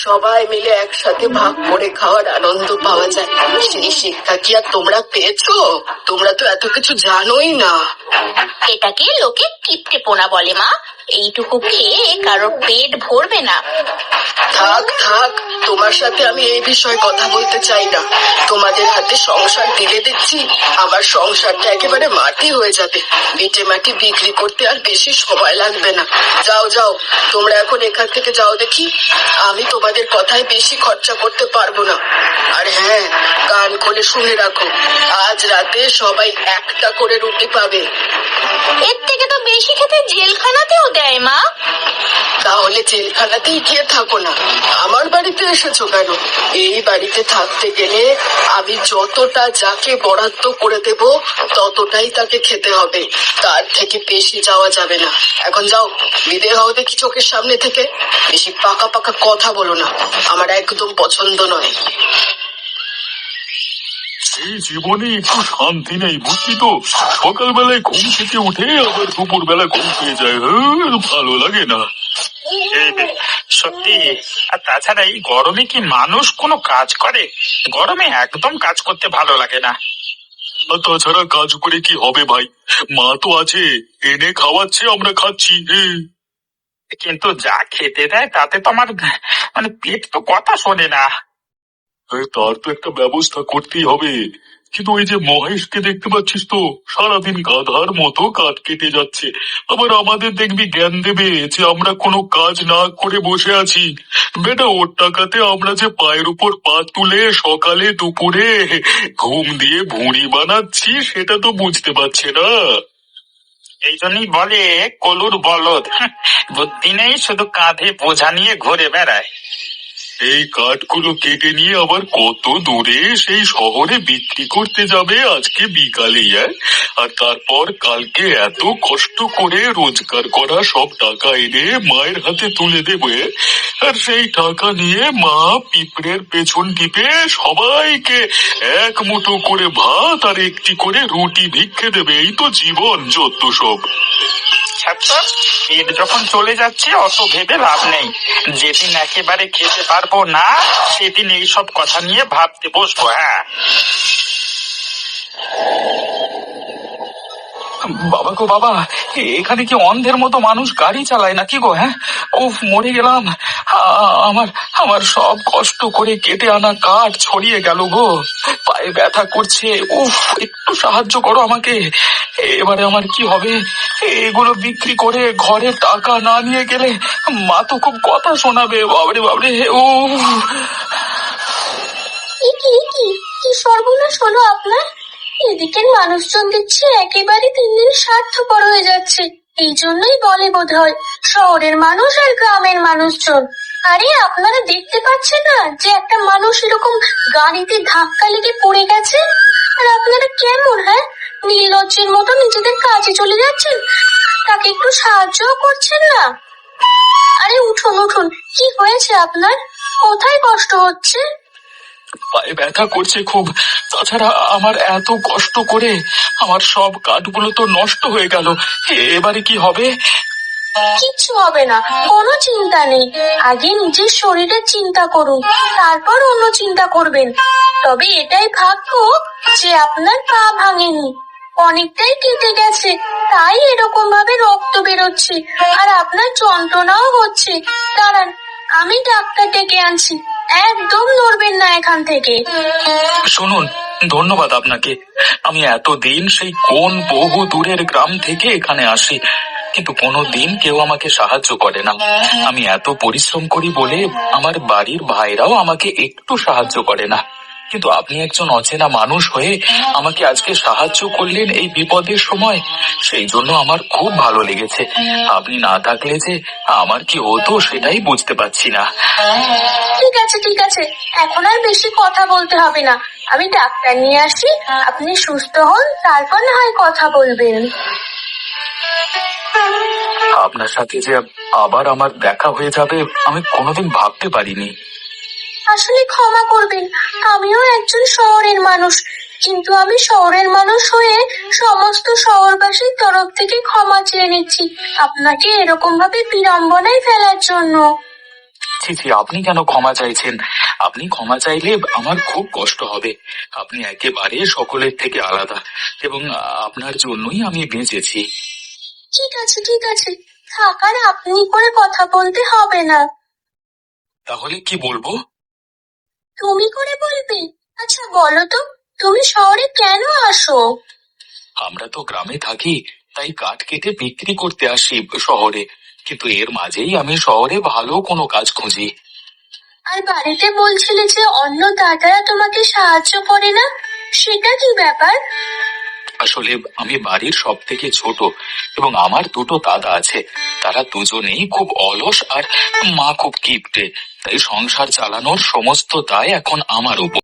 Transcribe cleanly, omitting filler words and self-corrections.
সবাই মিলে একসাথে ভাগ করে খাওয়ার আনন্দ পাওয়া যায়। সেই শিক্ষা কি আর তোমরা পেয়েছো? তোমরা তো এত কিছু জানোই না। এটাকে লোকে কিপ্টে পোনা বলে মা। এইটুকু খেয়ে কারোর পেট ভরবে না। থাক থাক, তোমার সাথে আমি এই বিষয়ে কথা বলতে চাই না। তোমাদের হাতে সংসার দিলে দেখছি আমার সংসারটা একেবারে মাটি হয়ে যাবে। বেটে মাটি বিক্রি করতে আর বেশি সময় লাগবে না। যাও যাও, তোমরা এখন এখান থেকে যাও দেখি। আমি তোমাদের কথায় বেশি খরচা করতে পারবো না। আর হ্যাঁ, কান খুলে শুনে রাখো, আজ রাতে সবাই একটা করে রুটি পাবে। এর থেকে তো বেশি খেতে জেলখানাতেও দেয় মা। তাহলে জেলখানাতেই গিয়ে থাকো না, আমার বাড়িতে এসেছো কেন? এই বাড়িতে থাকতে গেলে আমি যতটা যাকে বরাদ্দ করে দেব ততটাই তাকে খেতে হবে, তার থেকে বেশি যাওয়া যাবে না। এখন যাও, বিদে হও দেখি চোখের সামনে থেকে। বেশি পাকা পাকা কথা বলো না, আমার একদম পছন্দ নয়। এই জীবনে একটু শান্তি নেই, বুঝলি তো? সকালবেলায় ঘুম থেকে উঠে আবার দুপুর বেলা ঘুম পেয়ে যায়, ভালো লাগে না। সত্যি। আর তাছাড়া এই গরমে কি মানুষ কোনো কাজ করে? গরমে একদম কাজ করতে ভালো লাগে না। আর তাছাড়া কাজ করে কি হবে ভাই? মা তো আছে, এনে খাওয়াচ্ছে, আমরা খাচ্ছি। কিন্তু যা খেতে দেয় তাতে তো আমার পেট তো কথা শোনে না। তার তো একটা ব্যবস্থা করতেই হবে। কিন্তু ওই যে মহেশকে দেখতে পাচ্ছিস তো, সারাদিন গাধার মতো কাঠ কেটে যাচ্ছে। আবার আমাদের দেখবি জ্ঞান দেবে যে আমরা কোনো কাজ না করে বসে আছি। বেটা, ওর টাকাতে আমরা যে পায়ের উপর পা তুলে সকালে দুপুরে ঘুম দিয়ে ভুঁড়ি বানাচ্ছি, সেটা তো বুঝতে পারছে না। এই জন্যই বলে কলুর বলদ, বুদ্ধি নেই, শুধু কাঁধে বোঝা নিয়ে ঘুরে বেড়ায়। এই কাঠগুলো কেটে নিয়ে আবার কত দূরে সেই শহরে বিক্রি করতে যাবে আজকে বিকালে, আর তারপর কালকে এত কষ্ট করে রোজগার করা সব টাকা এনে মায়ের হাতে তুলে দেবে। আর সেই টাকা নিয়ে মা পিঁপড়ের পেছন টিপে সবাইকে এক মুঠো করে ভাত আর একটি করে রুটি ভিক্ষে দেবে। এই তো জীবন, যত সব। পেট যখন চলে যাচ্ছে অত ভেবে লাভ নেই। যেদিন একেবারে খেতে পারবো না সেদিন এইসব কথা নিয়ে ভাবতে বসবো। হ্যাঁ বাবা গো বাবা, এখানে কি অন্ধের মতো মানুষ গাড়ি চালায় নাকি গো? হ্যাঁ, উফ, মরে গেলাম। আমার আমার সব কষ্ট করে কেটে আনা কাঠ ছড়িয়ে গেল গো, পায়ে ব্যথা করছে। উফ, একটু সাহায্য করো আমাকে। এবারে আমার কি হবে? এগুলো বিক্রি করে ঘরে টাকা না নিয়ে গেলে মা তো খুব কথা শোনাবে। বাবরে বাবরে, উফ। কি সর্বনাশ হলো আপনার? এদিকের মানুষজন দেখছি একেবারে দিন দিন স্বার্থপর হয়ে যাচ্ছে। এই জন্যই বলে বোধহয় শহরের মানুষ আর গ্রামের মানুষজন। আরে আপনারা দেখতে পাচ্ছেন না যে একটা মানুষ এরকম গাড়িতে ধাক্কা লেগে পড়ে গেছে? আর আপনারা কেমন, হ্যাঁ, নির্লজ্জের মতো নিজেদের কাজে চলে যাচ্ছেন, তাকে একটু সাহায্য করছেন না। আরে উঠুন উঠুন, কি হয়েছে আপনার? কোথায় কষ্ট হচ্ছে? পায়ে ব্যথা করছে খুব। তাছাড়া আমার এত কষ্ট করে আমার সব কাঠগুলো তো নষ্ট হয়ে গেল। এবারে কি হবে? কিচ্ছু হবে না, কোনো চিন্তা নেই। আগে নিজের শরীরের চিন্তা করুন, তারপর অন্য চিন্তা করবেন। তবে এটাই ভাগ্য যে আপনার পা ভাঙেনি, অনেকটাই কেটে গেছে, তাই এরকম ভাবে রক্ত বেরোচ্ছে আর আপনার যন্ত্রণাও হচ্ছে। দাঁড়ান, আমি ডাক্তার ডেকে আনছি। একদম নড়বেন না এখান থেকে। শুনুন, ধন্যবাদ আপনাকে। আমি এতদিন সেই কোন বহু দূরের গ্রাম থেকে এখানে আসি, কিন্তু কোনোদিন কেউ আমাকে সাহায্য করে না। আমি এত পরিশ্রম করি বলে আমার বাড়ির ভাইরাও আমাকে একটু সাহায্য করে না। কিন্তু আপনি একজন অচেনা মানুষ হয়ে আমাকে আজকে সাহায্য করলেন এই বিপদের সময়, সেই জন্য আমার খুব ভালো লেগেছে। আপনি না থাকলে যে আমার কি হতো সেটাই বুঝতে পারছি না। ঠিক আছে ঠিক আছে, এখন আর বেশি কথা বলতে হবে না। আমি ডাক্তার নিয়ে আসি, আপনি সুস্থ হন, তারপর না হয় কথা বলবেন। আপনার সাথে যে আবার আমার দেখা হয়ে যাবে আমি কোনোদিন ভাবতে পারিনি। আসলে ক্ষমা করবেন, আমিও একজন শহরের মানুষ, কিন্তু আমি শহরের মানুষ হয়ে সমস্ত শহরবাসীর তরফ থেকে ক্ষমা চেয়ে নিচ্ছি আপনাকে এরকম ভাবে বিড়ম্বনায় ফেলার জন্য। ছি ছি, আপনি কেন ক্ষমা চাইছেন? আপনি ক্ষমা চাইলে আমার খুব কষ্ট হবে। আপনি একেবারে সকলের থেকে আলাদা, এবং আপনার জন্যই আমি বেঁচেছি। ঠিক আছে ঠিক আছে, থাক আর আপনি করে কথা বলতে হবে না। তাহলে কি বলবো? তুমি করে বলবে? আচ্ছা বলো তো, তুমি শহরে কেন আসো? আমরা তো গ্রামে থাকি, তাই কাঠ কেটে বিক্রি করতে আসি শহরে, কিন্তু এর মাঝেই আমি শহরে ভালো কোনো কাজ খুঁজি। আর বাড়িতে বলছিলে যে অন্য দাদারা তোমাকে সাহায্য করে না, সেটা কি ব্যাপার? আসলে আমি বাড়ির সব থেকে ছোট, এবং আমার দুটো দাদা আছে। তারা দুজনেই খুব অলস, আর মা খুব কিপটে। তাই সংসার চালানোর সমস্ত দায় এখন আমার উপর।